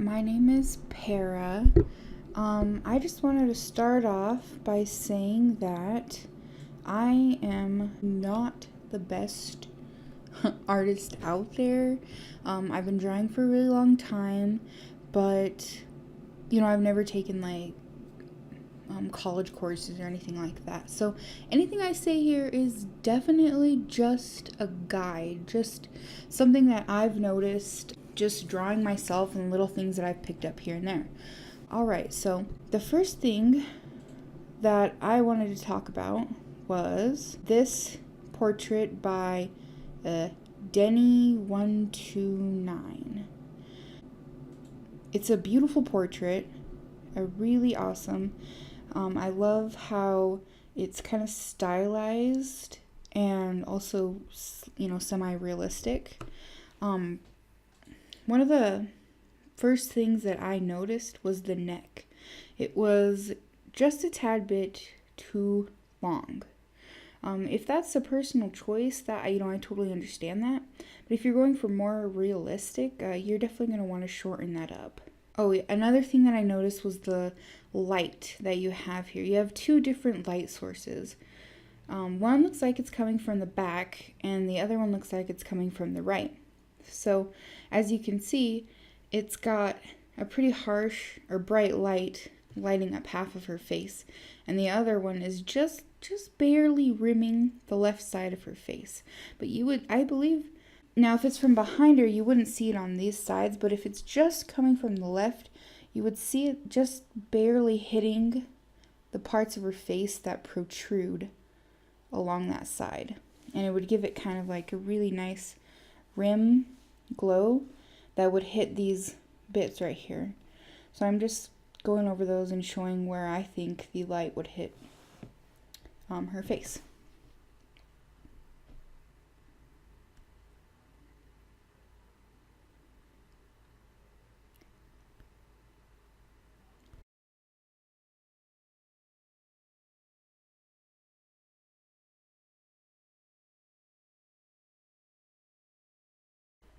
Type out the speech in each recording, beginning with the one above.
my name is Para. I just wanted to start off by saying that I am not the best artist out there. I've been drawing for a really long time, but I've never taken college courses or anything like that. So anything I say here is definitely just a guide, just something that I've noticed just drawing myself and little things that I've picked up here and there. Alright, so the first thing that I wanted to talk about was this portrait by Denny129. It's a beautiful portrait, really awesome. I love how it's kind of stylized and also, semi-realistic. One of the first things that I noticed was the neck. It was just a tad bit too long. If that's a personal choice, that I totally understand that. But if you're going for more realistic, you're definitely going to want to shorten that up. Oh, another thing that I noticed was the light that you have here. You have two different light sources. One looks like it's coming from the back, and the other one looks like it's coming from the right. So, as you can see, it's got a pretty harsh or bright light lighting up half of her face, and the other one is just barely rimming the left side of her face. But I believe, now if it's from behind her, you wouldn't see it on these sides, but if it's just coming from the left, you would see it just barely hitting the parts of her face that protrude along that side. And it would give it kind of like a really nice rim glow that would hit these bits right here. So I'm just going over those and showing where I think the light would hit her face.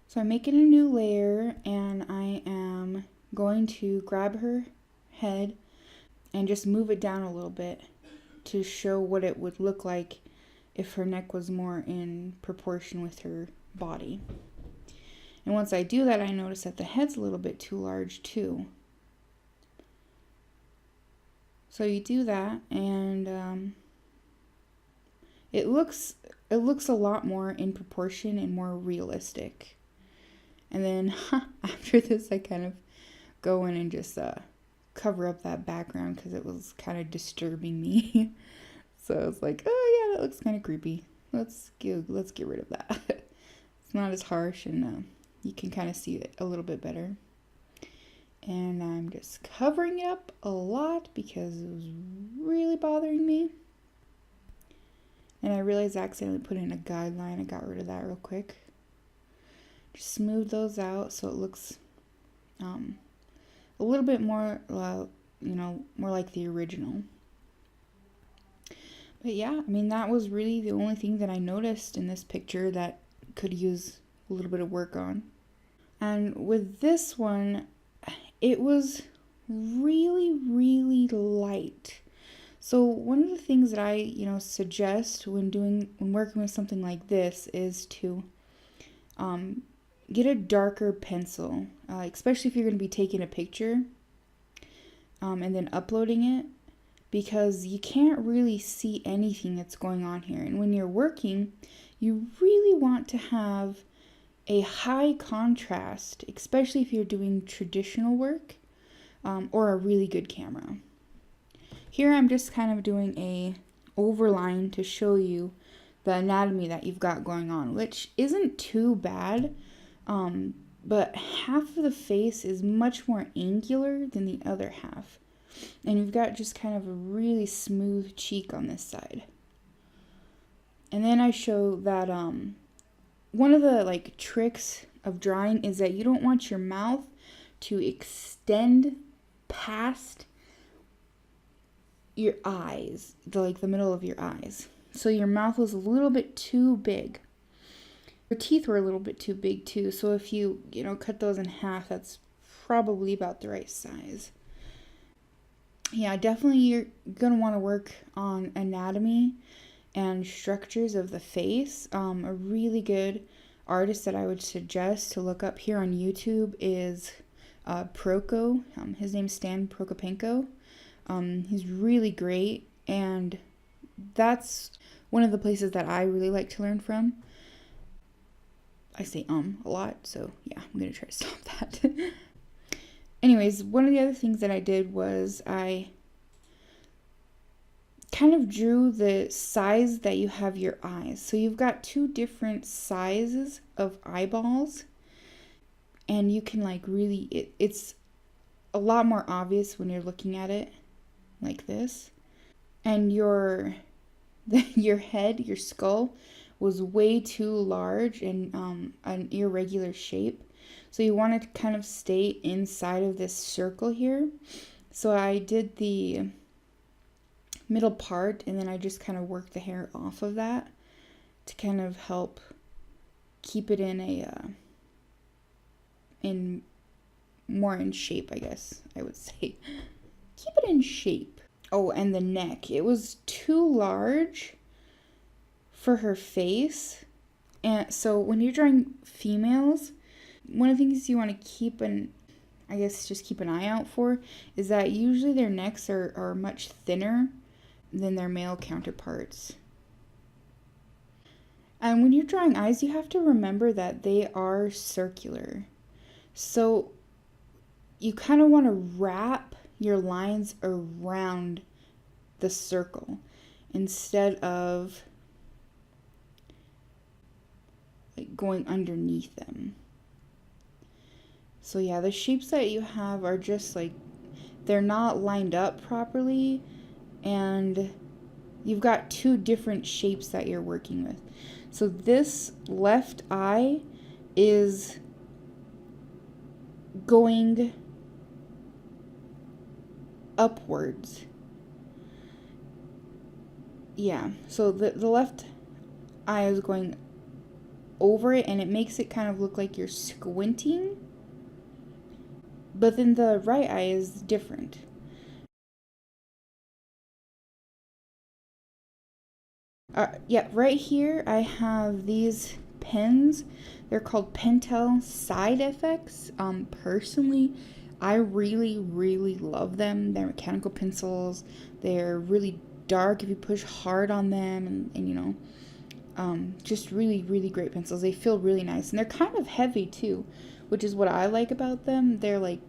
So I'm making a new layer, and I am going to grab her head and just move it down a little bit to show what it would look like if her neck was more in proportion with her body. And once I do that, I notice that the head's a little bit too large too. So you do that, and it looks a lot more in proportion and more realistic. And then after this, I kind of go in and just cover up that background because it was kind of disturbing me. So I was like, oh yeah, that looks kind of creepy. Let's get rid of that. It's not as harsh, and you can kind of see it a little bit better. And I'm just covering it up a lot because it was really bothering me. And I realized I accidentally put in a guideline. I got rid of that real quick. Just smooth those out so it looks a little bit more, more like the original. But yeah, that was really the only thing that I noticed in this picture that could use a little bit of work on. And with this one, it was really, really light. So one of the things that I, suggest when working with something like this is to get a darker pencil, especially if you're going to be taking a picture and then uploading it, because you can't really see anything that's going on here. And when you're working, you really want to have a high contrast, especially if you're doing traditional work or a really good camera. Here I'm just kind of doing a overline to show you the anatomy that you've got going on, which isn't too bad. But half of the face is much more angular than the other half. And you've got just kind of a really smooth cheek on this side. And then I show that one of the tricks of drawing is that you don't want your mouth to extend past your eyes, the middle of your eyes. So your mouth was a little bit too big. Your teeth were a little bit too big too, so if you cut those in half, that's probably about the right size. Yeah, definitely you're going to want to work on anatomy and structures of the face. A really good artist that I would suggest to look up here on YouTube is Proko. His name's Stan Prokopenko. He's really great, and that's one of the places that I really like to learn from. I say a lot, so yeah, I'm going to try to stop that. Anyways, one of the other things that I did was I kind of drew the size that you have your eyes. So you've got two different sizes of eyeballs, and you can like really, it's a lot more obvious when you're looking at it like this. And your head, your skull, was way too large and an irregular shape. So you want to kind of stay inside of this circle here. So I did the middle part, and then I just kind of worked the hair off of that to kind of help keep it in more in shape, I guess I would say. Keep it in shape. Oh, and the neck. It was too large for her face. And so when you're drawing females, one of the things you want to keep an eye out for is that usually their necks are much thinner than their male counterparts. And when you're drawing eyes, you have to remember that they are circular. So you kind of want to wrap your lines around the circle instead of like going underneath them. So yeah, the shapes that you have are just like, they're not lined up properly, and you've got two different shapes that you're working with. So this left eye is going upwards. Yeah, so the left eye is going over it, and it makes it kind of look like you're squinting. But then the right eye is different. Yeah, right here I have these pens. They're called Pentel Side Effects. Personally, I really, really love them. They're mechanical pencils. They're really dark if you push hard on them, and you know, just really, really great pencils. They feel really nice, and they're kind of heavy too, which is what I like about them. They're like,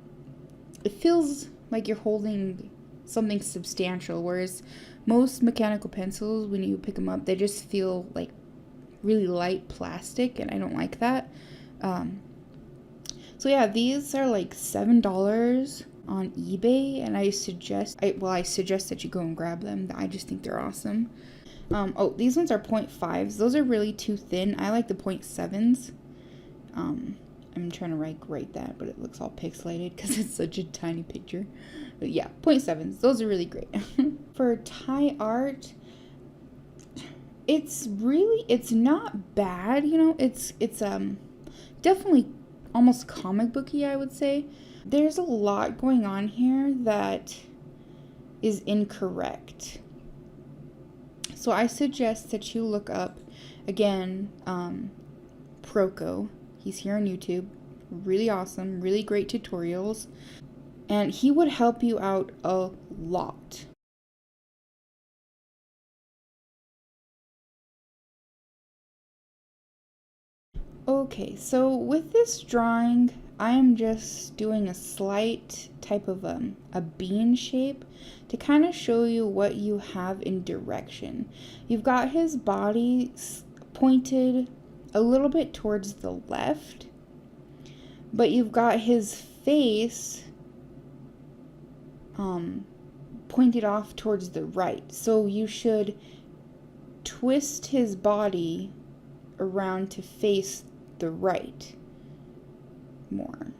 it feels like you're holding something substantial, whereas most mechanical pencils, when you pick them up, they just feel like really light plastic, and I don't like that. So yeah, these are like $7 on eBay, and I suggest that you go and grab them. I just think they're awesome. Oh, these ones are 0.5s. Those are really too thin. I like the 0.7s. I'm trying to write that, but it looks all pixelated because it's such a tiny picture. But yeah, 0.7s. Those are really great. For Thai art, it's not bad, you know. It's definitely almost comic booky, I would say. There's a lot going on here that is incorrect. So I suggest that you look up, again, Proko. He's here on YouTube. Really awesome, really great tutorials. And he would help you out a lot. Okay, so with this drawing, I am just doing a slight type of a bean shape to kind of show you what you have in direction. You've got his body pointed a little bit towards the left, but you've got his face pointed off towards the right. So you should twist his body around to face the right more,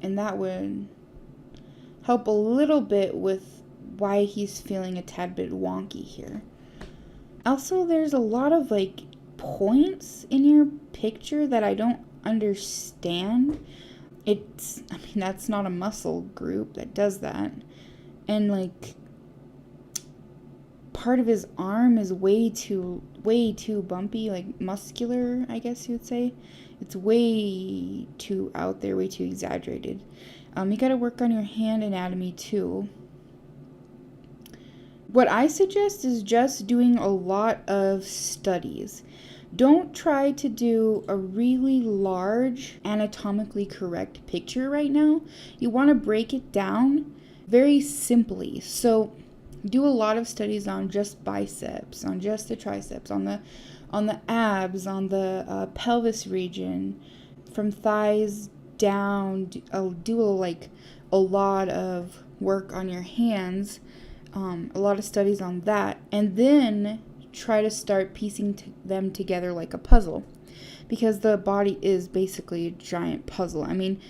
and that would help a little bit with why he's feeling a tad bit wonky here. Also, there's a lot of like points in your picture that I don't understand. I mean, that's not a muscle group that does that. And like, part of his arm is way too bumpy, like muscular, I guess you would say. It's way too out there, way too exaggerated. You got to work on your hand anatomy too. What I suggest is just doing a lot of studies. Don't try to do a really large, anatomically correct picture right now. You want to break it down very simply. So do a lot of studies on just biceps, on just the triceps, on the abs, on the pelvis region, from thighs down. Do a lot of work on your hands, a lot of studies on that, and then try to start piecing them together like a puzzle, because the body is basically a giant puzzle. I mean,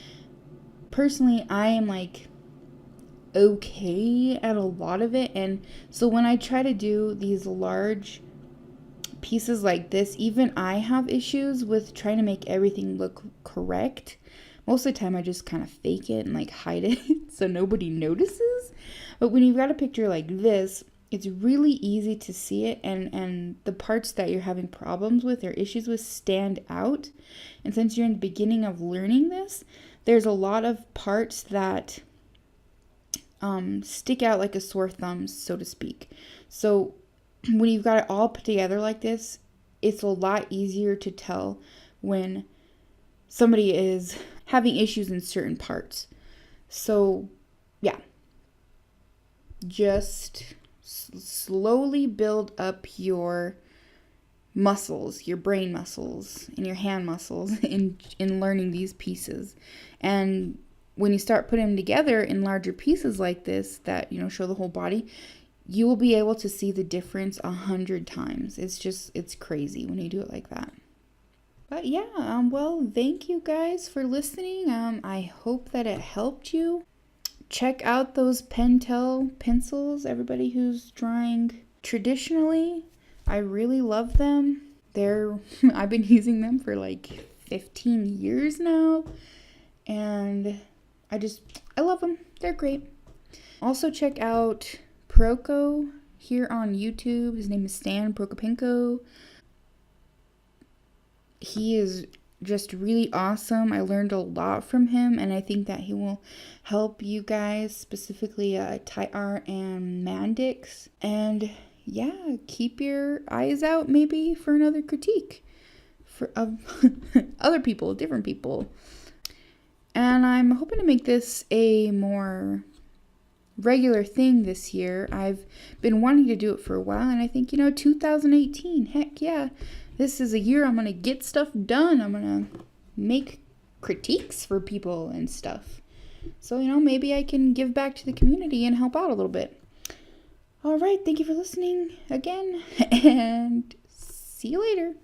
personally, I am like okay at a lot of it, and so when I try to do these large pieces like this, even I have issues with trying to make everything look correct. Most of the time I just kind of fake it and like hide it so nobody notices. But when you've got a picture like this, it's really easy to see it, and the parts that you're having problems with or issues with stand out. And since you're in the beginning of learning this, there's a lot of parts that stick out like a sore thumb, so to speak. So when you've got it all put together like this, it's a lot easier to tell when somebody is having issues in certain parts. So yeah, just slowly build up your muscles, your brain muscles and your hand muscles in learning these pieces. And when you start putting them together in larger pieces like this that, you know, show the whole body, you will be able to see the difference 100 times. It's crazy when you do it like that. But yeah, well, thank you guys for listening. I hope that it helped you. Check out those Pentel pencils, everybody who's drawing traditionally. I really love them. I've been using them for like 15 years now, and I love them. They're great. Also check out Proko here on YouTube. His name is Stan Prokopenko. He is just really awesome. I learned a lot from him, and I think that he will help you guys, specifically Thai art and Mandix. And yeah, keep your eyes out maybe for another critique of other people, different people. And I'm hoping to make this a more regular thing this year. I've been wanting to do it for a while, and I think, 2018, heck yeah, this is a year I'm going to get stuff done. I'm going to make critiques for people and stuff. So, maybe I can give back to the community and help out a little bit. All right, thank you for listening again, and see you later.